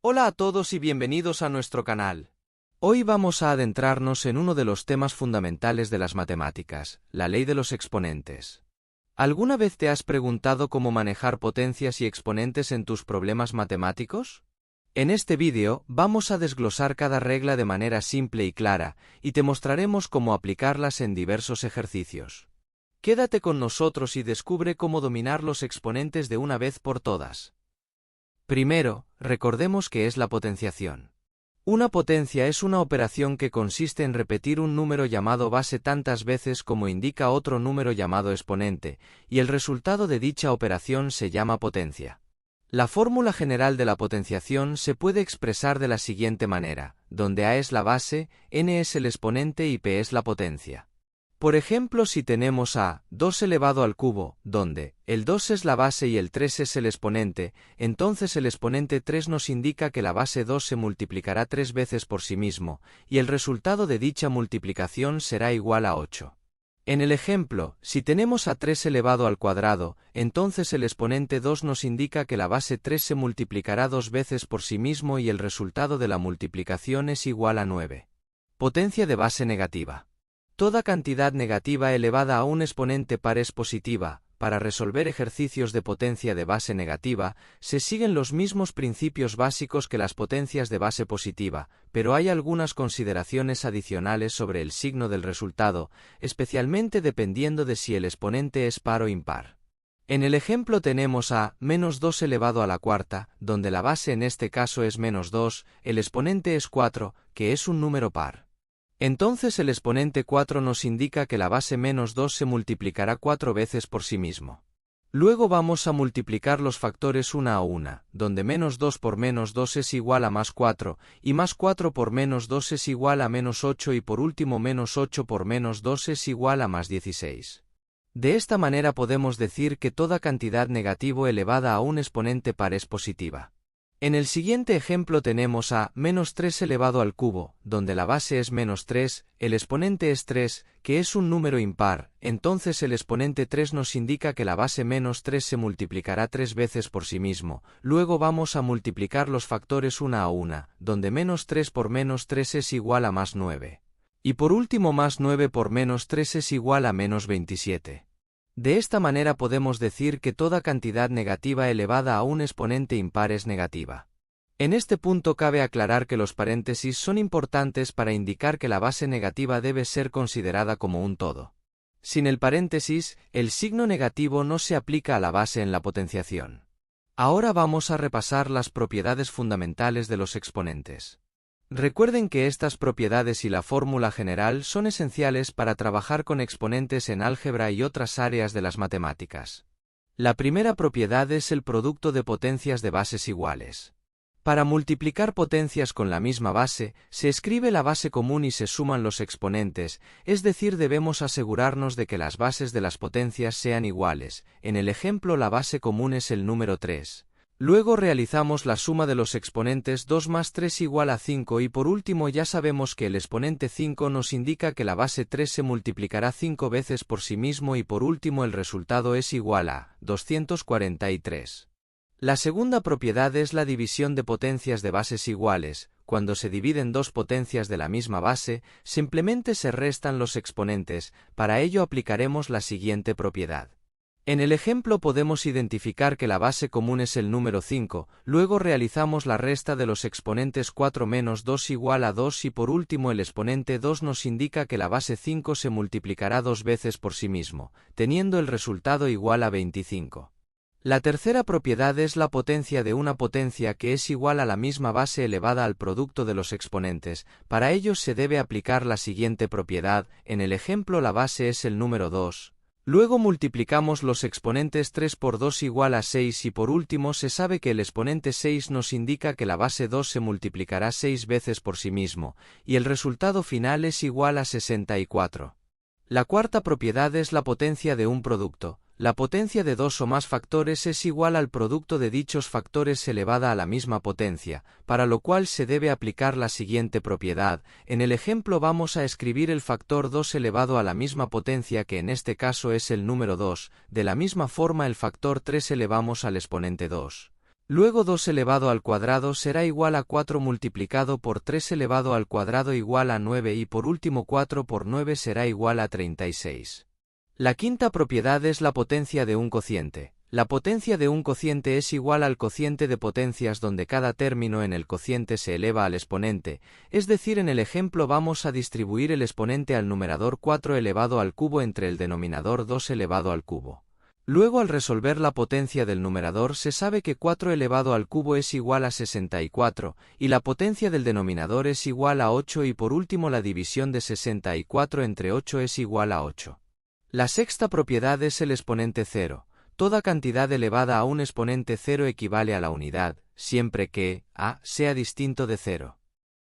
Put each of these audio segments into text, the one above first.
Hola a todos y bienvenidos a nuestro canal. Hoy vamos a adentrarnos en uno de los temas fundamentales de las matemáticas, la ley de los exponentes. ¿Alguna vez te has preguntado cómo manejar potencias y exponentes en tus problemas matemáticos? En este vídeo vamos a desglosar cada regla de manera simple y clara, y te mostraremos cómo aplicarlas en diversos ejercicios. Quédate con nosotros y descubre cómo dominar los exponentes de una vez por todas. Primero, recordemos qué es la potenciación. Una potencia es una operación que consiste en repetir un número llamado base tantas veces como indica otro número llamado exponente, y el resultado de dicha operación se llama potencia. La fórmula general de la potenciación se puede expresar de la siguiente manera, donde A es la base, n es el exponente y p es la potencia. Por ejemplo, si tenemos a 2 elevado al cubo, donde el 2 es la base y el 3 es el exponente, entonces el exponente 3 nos indica que la base 2 se multiplicará 3 veces por sí mismo, y el resultado de dicha multiplicación será igual a 8. En el ejemplo, si tenemos a 3 elevado al cuadrado, entonces el exponente 2 nos indica que la base 3 se multiplicará 2 veces por sí mismo y el resultado de la multiplicación es igual a 9. Potencia de base negativa. Toda cantidad negativa elevada a un exponente par es positiva. Para resolver ejercicios de potencia de base negativa, se siguen los mismos principios básicos que las potencias de base positiva, pero hay algunas consideraciones adicionales sobre el signo del resultado, especialmente dependiendo de si el exponente es par o impar. En el ejemplo tenemos a menos 2 elevado a la cuarta, donde la base en este caso es menos 2, el exponente es 4, que es un número par. Entonces el exponente 4 nos indica que la base menos 2 se multiplicará 4 veces por sí mismo. Luego vamos a multiplicar los factores una a una, donde menos 2 por menos 2 es igual a más 4, y más 4 por menos 2 es igual a menos 8 y por último menos 8 por menos 2 es igual a más 16. De esta manera podemos decir que toda cantidad negativo elevada a un exponente par es positiva. En el siguiente ejemplo tenemos a menos 3 elevado al cubo, donde la base es menos 3, el exponente es 3, que es un número impar, entonces el exponente 3 nos indica que la base menos 3 se multiplicará 3 veces por sí mismo, luego vamos a multiplicar los factores una a una, donde menos 3 por menos 3 es igual a más 9. Y por último más 9 por menos 3 es igual a menos 27. De esta manera podemos decir que toda cantidad negativa elevada a un exponente impar es negativa. En este punto cabe aclarar que los paréntesis son importantes para indicar que la base negativa debe ser considerada como un todo. Sin el paréntesis, el signo negativo no se aplica a la base en la potenciación. Ahora vamos a repasar las propiedades fundamentales de los exponentes. Recuerden que estas propiedades y la fórmula general son esenciales para trabajar con exponentes en álgebra y otras áreas de las matemáticas. La primera propiedad es el producto de potencias de bases iguales. Para multiplicar potencias con la misma base, se escribe la base común y se suman los exponentes, es decir, debemos asegurarnos de que las bases de las potencias sean iguales. En el ejemplo la base común es el número 3. Luego realizamos la suma de los exponentes 2 más 3 igual a 5 y por último ya sabemos que el exponente 5 nos indica que la base 3 se multiplicará 5 veces por sí mismo y por último el resultado es igual a 243. La segunda propiedad es la división de potencias de bases iguales. Cuando se dividen dos potencias de la misma base, simplemente se restan los exponentes. Para ello aplicaremos la siguiente propiedad. En el ejemplo podemos identificar que la base común es el número 5, luego realizamos la resta de los exponentes 4 menos 2 igual a 2 y por último el exponente 2 nos indica que la base 5 se multiplicará 2 veces por sí mismo, teniendo el resultado igual a 25. La tercera propiedad es la potencia de una potencia que es igual a la misma base elevada al producto de los exponentes. Para ello se debe aplicar la siguiente propiedad. En el ejemplo la base es el número 2. Luego multiplicamos los exponentes 3 por 2 igual a 6 y por último se sabe que el exponente 6 nos indica que la base 2 se multiplicará 6 veces por sí mismo, y el resultado final es igual a 64. La cuarta propiedad es la potencia de un producto. La potencia de dos o más factores es igual al producto de dichos factores elevada a la misma potencia, para lo cual se debe aplicar la siguiente propiedad. En el ejemplo vamos a escribir el factor 2 elevado a la misma potencia que en este caso es el número 2, de la misma forma el factor 3 elevamos al exponente 2. Luego 2 elevado al cuadrado será igual a 4 multiplicado por 3 elevado al cuadrado igual a 9 y por último 4 por 9 será igual a 36. La quinta propiedad es la potencia de un cociente. La potencia de un cociente es igual al cociente de potencias donde cada término en el cociente se eleva al exponente, es decir, en el ejemplo vamos a distribuir el exponente al numerador 4 elevado al cubo entre el denominador 2 elevado al cubo. Luego al resolver la potencia del numerador se sabe que 4 elevado al cubo es igual a 64, y la potencia del denominador es igual a 8 y por último la división de 64 entre 8 es igual a 8. La sexta propiedad es el exponente cero. Toda cantidad elevada a un exponente cero equivale a la unidad, siempre que a sea distinto de cero.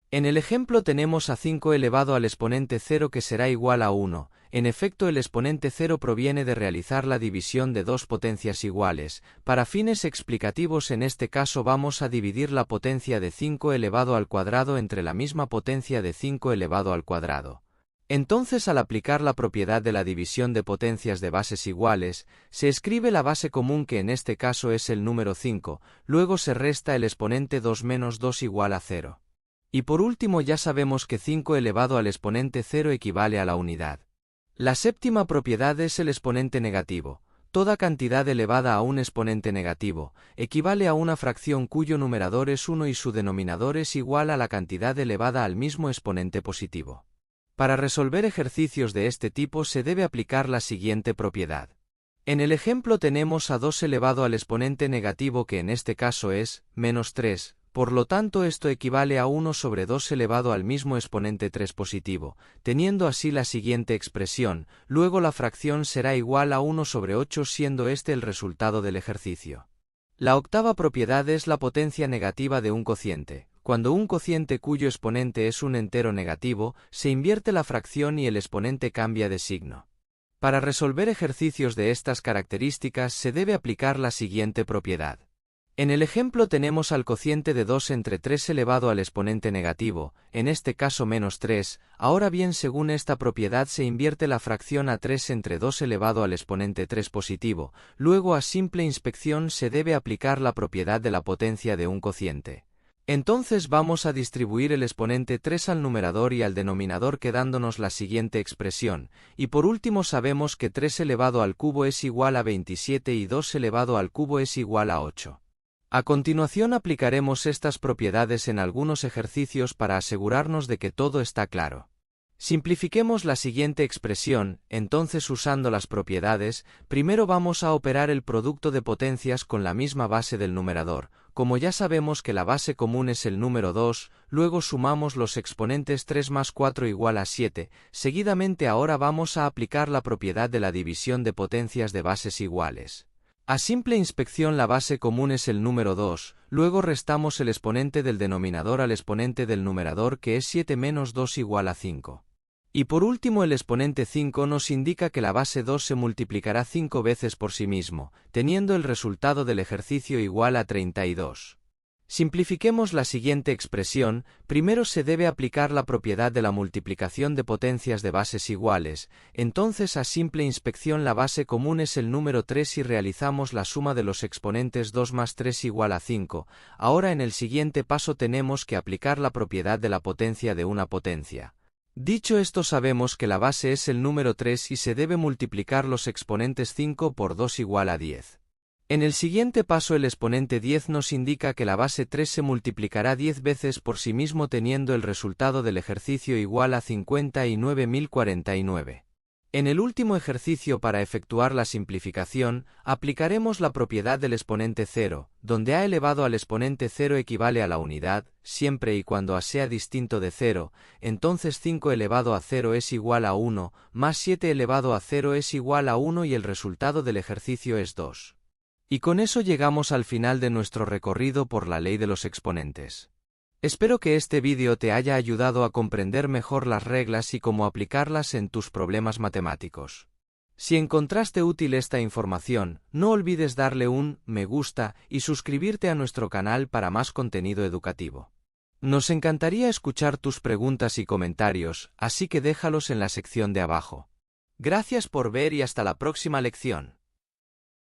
En el ejemplo tenemos a 5 elevado al exponente 0 que será igual a 1, en efecto el exponente 0 proviene de realizar la división de dos potencias iguales, para fines explicativos en este caso vamos a dividir la potencia de 5 elevado al cuadrado entre la misma potencia de 5 elevado al cuadrado. Entonces al aplicar la propiedad de la división de potencias de bases iguales, se escribe la base común que en este caso es el número 5, luego se resta el exponente 2 menos 2 igual a 0. Y por último ya sabemos que 5 elevado al exponente 0 equivale a la unidad. La séptima propiedad es el exponente negativo. Toda cantidad elevada a un exponente negativo equivale a una fracción cuyo numerador es 1 y su denominador es igual a la cantidad elevada al mismo exponente positivo. Para resolver ejercicios de este tipo se debe aplicar la siguiente propiedad. En el ejemplo tenemos a 2 elevado al exponente negativo que en este caso es menos 3, por lo tanto esto equivale a 1 sobre 2 elevado al mismo exponente 3 positivo, teniendo así la siguiente expresión, luego la fracción será igual a 1 sobre 8 siendo este el resultado del ejercicio. La octava propiedad es la potencia negativa de un cociente. Cuando un cociente cuyo exponente es un entero negativo, se invierte la fracción y el exponente cambia de signo. Para resolver ejercicios de estas características se debe aplicar la siguiente propiedad. En el ejemplo tenemos al cociente de 2 entre 3 elevado al exponente negativo, en este caso menos 3, ahora bien según esta propiedad se invierte la fracción a 3 entre 2 elevado al exponente 3 positivo, luego a simple inspección se debe aplicar la propiedad de la potencia de un cociente. Entonces vamos a distribuir el exponente 3 al numerador y al denominador quedándonos la siguiente expresión, y por último sabemos que 3 elevado al cubo es igual a 27 y 2 elevado al cubo es igual a 8. A continuación aplicaremos estas propiedades en algunos ejercicios para asegurarnos de que todo está claro. Simplifiquemos la siguiente expresión, entonces usando las propiedades, primero vamos a operar el producto de potencias con la misma base del numerador. Como ya sabemos que la base común es el número 2, luego sumamos los exponentes 3 más 4 igual a 7, seguidamente ahora vamos a aplicar la propiedad de la división de potencias de bases iguales. A simple inspección la base común es el número 2, luego restamos el exponente del denominador al exponente del numerador que es 7 menos 2 igual a 5. Y por último el exponente 5 nos indica que la base 2 se multiplicará 5 veces por sí mismo, teniendo el resultado del ejercicio igual a 32. Simplifiquemos la siguiente expresión, primero se debe aplicar la propiedad de la multiplicación de potencias de bases iguales, entonces a simple inspección la base común es el número 3 y realizamos la suma de los exponentes 2 más 3 igual a 5, ahora en el siguiente paso tenemos que aplicar la propiedad de la potencia de una potencia. Dicho esto sabemos que la base es el número 3 y se debe multiplicar los exponentes 5 por 2 igual a 10. En el siguiente paso el exponente 10 nos indica que la base 3 se multiplicará 10 veces por sí mismo teniendo el resultado del ejercicio igual a 59.049. En el último ejercicio para efectuar la simplificación, aplicaremos la propiedad del exponente 0, donde a elevado al exponente 0 equivale a la unidad, siempre y cuando a sea distinto de 0, entonces 5 elevado a 0 es igual a 1, más 7 elevado a 0 es igual a 1 y el resultado del ejercicio es 2. Y con eso llegamos al final de nuestro recorrido por la ley de los exponentes. Espero que este vídeo te haya ayudado a comprender mejor las reglas y cómo aplicarlas en tus problemas matemáticos. Si encontraste útil esta información, no olvides darle un me gusta y suscribirte a nuestro canal para más contenido educativo. Nos encantaría escuchar tus preguntas y comentarios, así que déjalos en la sección de abajo. Gracias por ver y hasta la próxima lección.